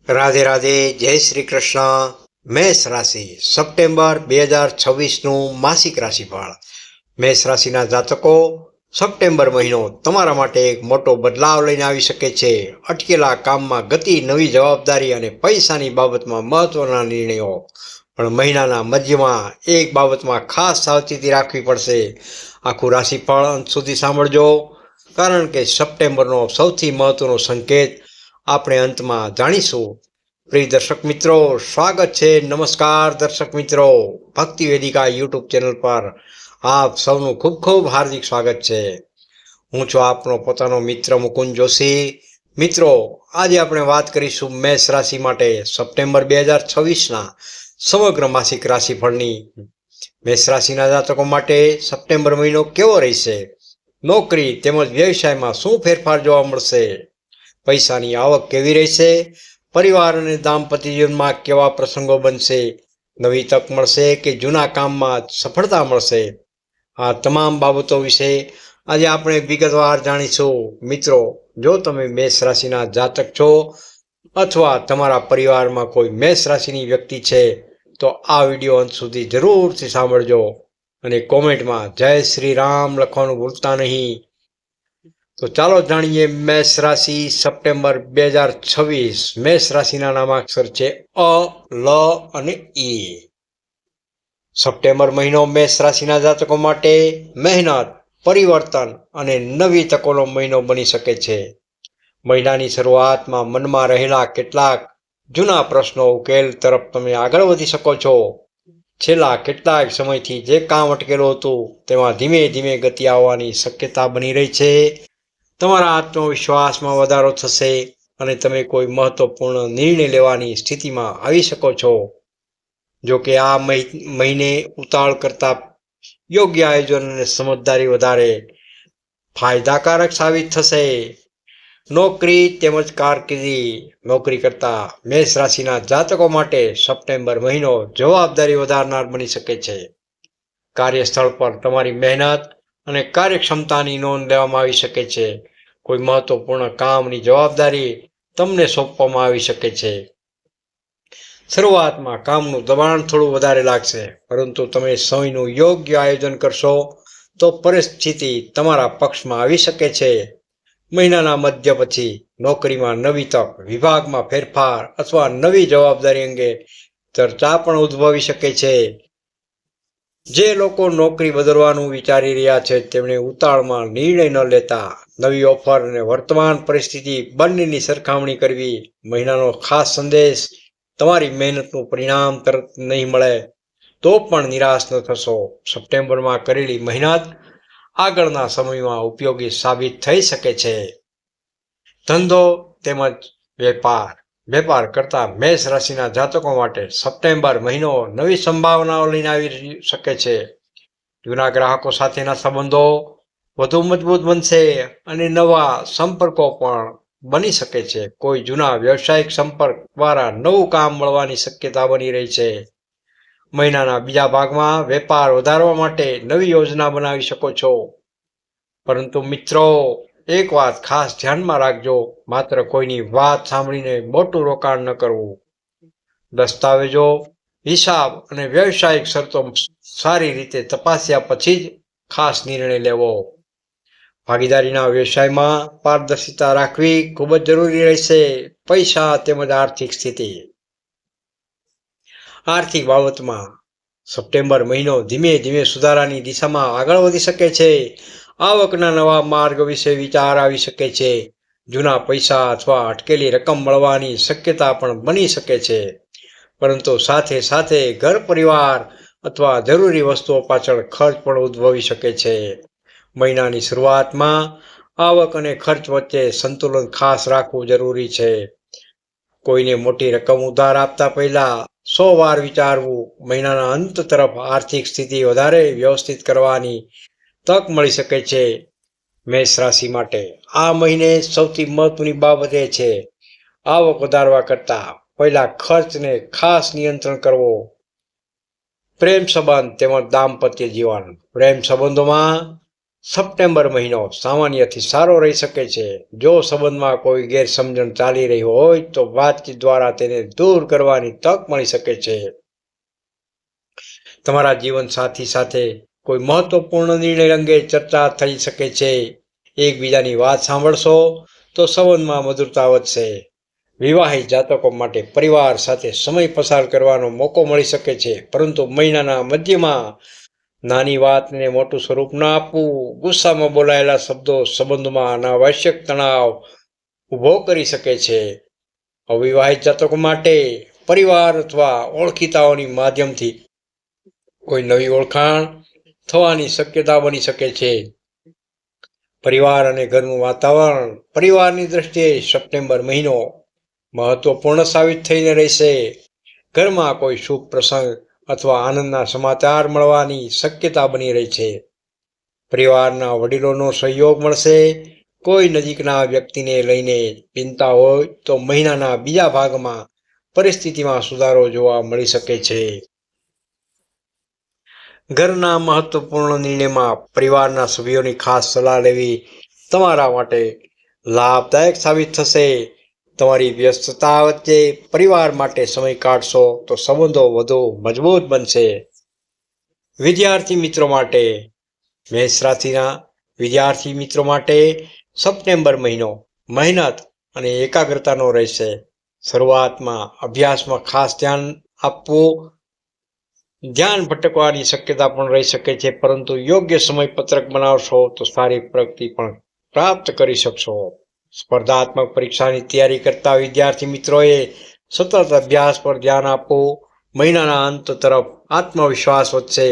રાધે રાધે, જય શ્રી કૃષ્ણ. મેષ રાશિ સપ્ટેમ્બર 2026નું માસિક રાશિફળ. મેષ રાશિના જાતકો, સપ્ટેમ્બર મહિનો તમારા માટે એક મોટો બદલાવ લઈને આવી શકે છે. અટકેલા કામમાં ગતિ, નવી જવાબદારી અને પૈસાની બાબતમાં મહત્વના નિર્ણયો. પણ મહિનાના મધ્યમાં એક બાબતમાં ખાસ સાવચેતી રાખવી પડશે. આખું રાશિફળ અંત સુધી સાંભળજો, કારણ કે સપ્ટેમ્બરનો સૌથી મહત્વનો સંકેત આપણે અંતમાં જાણીશું. પ્રિય દર્શક મિત્રો, સ્વાગત છે. નમસ્કાર દર્શક મિત્રો, ભક્તિ વેદિકા યુટ્યુબ ચેનલ પર આપ સૌનું ખૂબ ખૂબ હાર્દિક સ્વાગત છે. હું છું આપનો પોતાનો મિત્ર મુકુંદ જોશી. મિત્રો, આજે આપણે વાત કરીશું મેષ રાશિ માટે સપ્ટેમ્બર 2026ના સમગ્ર માસિક રાશિફળની. મેષ રાશિના જાતકો માટે સપ્ટેમ્બર મહિનો કેવો રહેશે? નોકરી તેમજ વ્યવસાયમાં શું ફેરફાર જોવા મળશે? પૈસાની આવક કેવી રહેશે? પરિવાર અને દાંપત્ય જીવનમાં કેવા પ્રસંગો બનશે? નવી તક મળશે કે જૂના કામમાં સફળતા મળશે? આ તમામ બાબતો વિશે આજે આપણે વિગતવાર જાણીશું. મિત્રો, જો તમે મેષ રાશિના જાતક છો અથવા તમારા પરિવારમાં કોઈ મેષ રાશિની વ્યક્તિ છે તો આ વિડીયો અંત સુધી જરૂરથી સાંભળજો અને કોમેન્ટમાં જય શ્રી રામ લખવાનું ભૂલતા નહીં. તો ચાલો જાણીએ મેષ રાશિ સપ્ટેમ્બર 2026. મેષ રાશિના નામાક્ષર છે અ, લ અને ઈ. સપ્ટેમ્બર મહિનો મેષ રાશિના જાતકો માટે મહેનત, પરિવર્તન અને નવી તકોનો મહિનો બની શકે છે. મહિનાની શરૂઆતમાં મનમાં રહેલા કેટલાક જૂના પ્રશ્નો ઉકેલ તરફ તમે આગળ વધી શકો છો. છેલ્લા કેટલાક સમયથી જે કામ અટકેલું હતું તેમાં ધીમે ધીમે ગતિ આવવાની શક્યતા બની રહી છે. તમારા આત્મવિશ્વાસમાં વધારો થશે અને તમે કોઈ મહત્વપૂર્ણ નિર્ણય લેવાની સ્થિતિમાં આવી શકો છો. જો કે આ મહિને ઉતાવળ કરતા યોગ્ય આયોજન અને સમજદારી વધારે ફાયદાકારક સાબિત થશે. નોકરી તેમજ કારકિર્દી. નોકરી કરતા મેષ રાશિના જાતકો માટે સપ્ટેમ્બર મહિનો જવાબદારી વધારનાર બની શકે છે. કાર્યસ્થળ પર તમારી મહેનત અને કાર્યક્ષમતાની નોંધ લેવામાં આવી શકે છે. કોઈ મહત્વપૂર્ણ કામની જવાબદારી તમને સોંપવામાં આવી શકે છે. શરૂઆતમાં કામનું દબાણ થોડું વધારે લાગશે, પરંતુ તમે સમયનું યોગ્ય આયોજન કરશો તો પરિસ્થિતિ તમારા પક્ષમાં આવી શકે છે. મહિનાના મધ્ય પછી નોકરીમાં નવી તક, વિભાગમાં ફેરફાર અથવા નવી જવાબદારી અંગે ચર્ચા પણ ઉદ્ભવી શકે છે. જે લોકો નોકરી બદલવાનું વિચારી રહ્યા છે તેમણે ઉતાવળમાં નિર્ણય ન લેતા નવી ઓફર અને વર્તમાન પરિસ્થિતિ બંનેની સરખામણી કરવી. મહિનાનો ખાસ સંદેશ: તમારી મહેનતનું પરિણામ તરત નહીં મળે તો પણ નિરાશ ન થશો. સપ્ટેમ્બરમાં કરેલી મહેનત આગળના સમયમાં ઉપયોગી સાબિત થઈ શકે છે. ધંધો તેમજ વેપાર. વેપાર કરતા મેષ રાશિના જાતકો માટે સપ્ટેમ્બર મહિનો નવી સંભાવનાઓ લઈને આવી શકે છે. જૂના ગ્રાહકો સાથેના સંબંધો વધુ મજબૂત બનશે અને નવા સંપર્કો પણ બની શકે છે. કોઈ જૂના વ્યવસાયિક સંપર્ક દ્વારા નવું કામ મળવાની શક્યતા બની રહી છે. મહિનાના બીજા ભાગમાં વેપાર વધારવા માટે નવી યોજના બનાવી શકો છો. પરંતુ મિત્રો, એક વાત ખાસ ધ્યાનમાં રાખજો: માત્ર કોઈની વાત સાંભળીને મોટું રોકાણ ન કરવું. દસ્તાવેજો, હિસાબ અને વ્યવસાયિક શરતો સારી રીતે તપાસ્યા પછી જ ખાસ નિર્ણય લેવો. ભાગીદારીના વ્યવસાયમાં પારદર્શિતા રાખવી ખૂબ જ જરૂરી રહેશે. પૈસા તેમજ આર્થિક સ્થિતિ. આર્થિક બાબતમાં સપ્ટેમ્બર મહિનો ધીમે ધીમે સુધારાની દિશામાં આગળ વધી શકે છે. આવકના નવા માર્ગ વિશે વિચાર આવી શકે છે. જૂના પૈસા અથવા અટકેલી રકમ મળવાની શક્યતા પણ બની શકે છે. પરંતુ સાથે સાથે ઘર પરિવાર અથવા જરૂરી વસ્તુઓ પાછળ ખર્ચ પણ ઉદ્ભવી શકે છે. મહિનાની શરૂઆતમાં આવક અને ખર્ચ વચ્ચે સંતુલન ખાસ રાખવું જરૂરી છે. કોઈને મોટી રકમ ઉધાર આપતા પહેલા 100 વાર વિચારવું. મહિનાના અંત તરફ આર્થિક સ્થિતિ વધારે વ્યવસ્થિત કરવાની તક મળી શકે છે. મેષ રાશિ માટે આ મહિને સૌથી મહત્વની બાબત એ છે આવક વધારવા કરતા પહેલા ખર્ચને ખાસ નિયંત્રણ કરવો. પ્રેમ સંબંધ તેમજ દાંપત્ય જીવન. પ્રેમ સંબંધોમાં સપ્ટેમ્બર મહિનો સામાન્યથી સારો રહી શકે છે. જો સંબંધમાં કોઈ ગેરસમજણ ચાલી રહી હોય તો વાતચીત દ્વારા તેને દૂર કરવાની તક મળી શકે છે. તમારા જીવનસાથી સાથે કોઈ મહત્વપૂર્ણ નિર્ણય અંગે ચર્ચા થઈ શકે છે. એકબીજાની વાત સાંભળશો તો સંબંધમાં મધુરતા વધશે. વિવાહિત જાતકો માટે પરિવાર સાથે સમય પસાર કરવાનો મોકો મળી શકે છે, પરંતુ મહિનાના મધ્યમાં નાની વાતને મોટું સ્વરૂપ ન આપવું. ગુસ્સામાં બોલાયેલા શબ્દો સંબંધમાં અનાવશ્યક તણાવ ઊભો કરી શકે છે. અવિવાહિત જાતકો માટે પરિવાર અથવા ઓળખીતાઓની માધ્યમથી કોઈ નવી ઓળખાણ થવાની શક્યતા બની શકે છે. પરિવાર અને ઘરનું વાતાવરણ. પરિવારની દ્રષ્ટિએ સપ્ટેમ્બર મહિનો મહત્વપૂર્ણ સાબિત થઈને રહેશે. ઘરમાં કોઈ શુભ પ્રસંગ અથવા આનંદના સમાચાર મળવાની શક્યતા બની રહી છે. પરિવારના વડીલોનો સહયોગ મળશે. કોઈ નજીકના વ્યક્તિને લઈને ચિંતા હોય તો મહિનાના બીજા ભાગમાં પરિસ્થિતિમાં સુધારો જોવા મળી શકે છે. ઘરના મહત્વપૂર્ણ નિર્ણયમાં પરિવારના સભ્યોની ખાસ સલાહ લેવી તમારા માટે લાભદાયક સાબિત થશે. તમારી વ્યસ્તતા વચ્ચે પરિવાર માટે સમય કાઢશો તો સંબંધો વધુ મજબૂત બનશે. વિદ્યાર્થી મિત્રો માટે. મેષ રાશિના વિદ્યાર્થી મિત્રો માટે સપ્ટેમ્બર મહિનો મહેનત અને એકાગ્રતાનો રહેશે. શરૂઆતમાં અભ્યાસમાં ખાસ ધ્યાન આપવું. ધ્યાન ભટકવાની શક્યતા પણ રહી શકે છે, પરંતુ યોગ્ય સમયપત્રક બનાવશો તો સારી પ્રગતિ પણ પ્રાપ્ત કરી શકશો. સ્પર્ધાત્મક પરીક્ષાની તૈયારી કરતા વિદ્યાર્થી મિત્રોએ સતત અભ્યાસ પર ધ્યાન આપવું. મહિનાના અંત તરફ આત્મવિશ્વાસ વધશે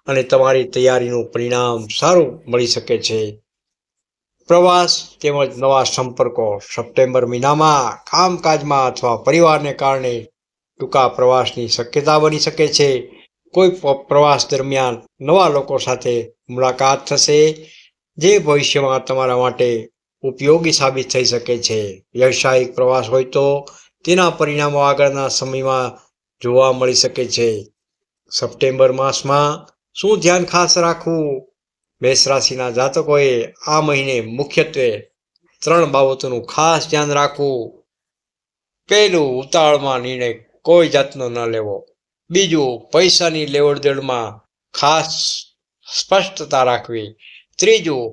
અને તમારી તૈયારીનું પરિણામ સારું મળી શકે છે. પ્રવાસ તેમજ નવા સંપર્કો. સપ્ટેમ્બર મહિનામાં કામકાજમાં અથવા પરિવારને કારણે ટૂંકા પ્રવાસની શક્યતા બની શકે છે. કોઈ પ્રવાસ દરમિયાન નવા લોકો સાથે મુલાકાત થશે, જે ભવિષ્યમાં તમારા માટે ઉપયોગી સાબિત થઈ શકે છે. વ્યવસાયિક પ્રવાસ હોય તો તેના પરિણામો આગળના સમયમાં જોવા મળી શકે છે. સપ્ટેમ્બર માસમાં શું ધ્યાન ખાસ રાખવું? મેષ રાશિના જાતકોએ આ મહિને મુખ્યત્વે 3 બાબતોનું ખાસ ધ્યાન રાખવું. પહેલું, ઉતાવળમાં નિર્ણય કોઈ જાતનો ન લેવો. બીજું, પૈસાની લેવડ દેવડમાં ખાસ સ્પષ્ટતા રાખવી. ત્રીજું,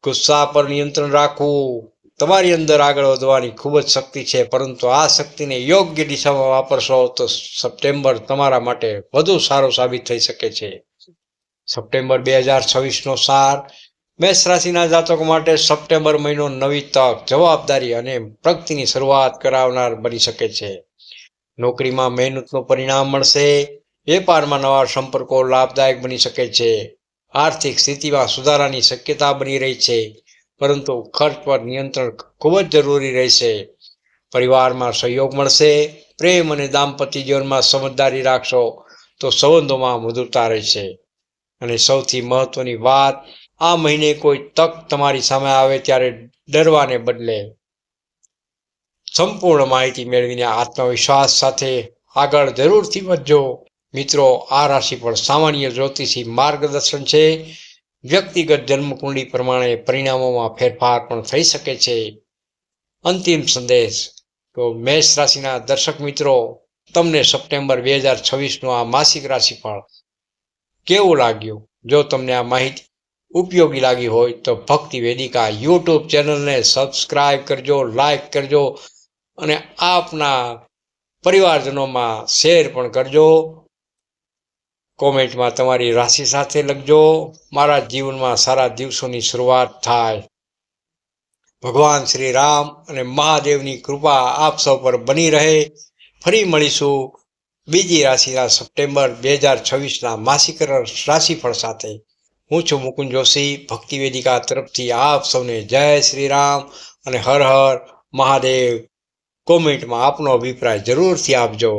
ગુસ્સા પર નિયંત્રણ રાખવું. તમારી અંદર આગળ વધવાની ખૂબ જ શક્તિ છે, પરંતુ આ શક્તિને યોગ્ય દિશામાં વાપરશો તો સપ્ટેમ્બર તમારા માટે વધુ સારો સાબિત થઈ શકે છે. સપ્ટેમ્બર 2026નો સાર. મેષ રાશિના જાતકો માટે સપ્ટેમ્બર મહિનો નવી તક, જવાબદારી અને પ્રગતિની શરૂઆત કરાવનાર બની શકે છે. નોકરીમાં મહેનતનું પરિણામ મળશે. વેપારમાં નવા સંપર્કો લાભદાયક બની શકે છે. આર્થિક સ્થિતિમાં સુધારાની શક્યતા બની રહી છે, પરંતુ ખર્ચ પર નિયંત્રણ ખૂબ જ જરૂરી રહેશે. પરિવારમાં સહયોગ મળશે. પ્રેમ અને દાંપત્ય જીવનમાં સમજદારી રાખશો તો સંબંધોમાં મધુરતા રહેશે. અને સૌથી મહત્વની વાત, આ મહિને કોઈ તક તમારી સામે આવે ત્યારે ડરવાને બદલે સંપૂર્ણ માહિતી મેળવીને આત્મવિશ્વાસ સાથે આગળ જરૂરથી વધજો. મિત્રો, આ રાશિ પર સામાન્ય જ્યોતિષી માર્ગદર્શન છે. વ્યક્તિગત જન્મકુંડળી પ્રમાણે પરિણામોમાં ફેરફાર પણ થઈ શકે છે. અંતિમ સંદેશ. તો મેષ રાશિના દર્શક મિત્રો, તમને સપ્ટેમ્બર 2026નું આ માસિક રાશિફળ કેવું લાગ્યું? જો તમને આ માહિતી ઉપયોગી લાગી હોય તો ભક્તિ વેદિકા યુટ્યુબ ચેનલને સબસ્ક્રાઇબ કરજો, લાઈક કરજો અને આપના પરિવારજનોમાં શેર પણ કરજો. કોમેન્ટમાં તમારી રાશિ સાથે લખજો. મારા જીવનમાં સારા દિવસોની શરૂઆત થાય. ભગવાન શ્રી રામ અને મહાદેવની કૃપા આપ સૌ પર બની રહે. ફરી મળીશું બીજી રાશિના સપ્ટેમ્બર 2026ના માસિક રાશિફળ સાથે. હું છું મુકુંદ જોશી, ભક્તિ વેદિકા તરફથી આપ સૌને જય શ્રી રામ અને હર હર મહાદેવ. કોમેન્ટમાં આપનો અભિપ્રાય જરૂરથી આપજો.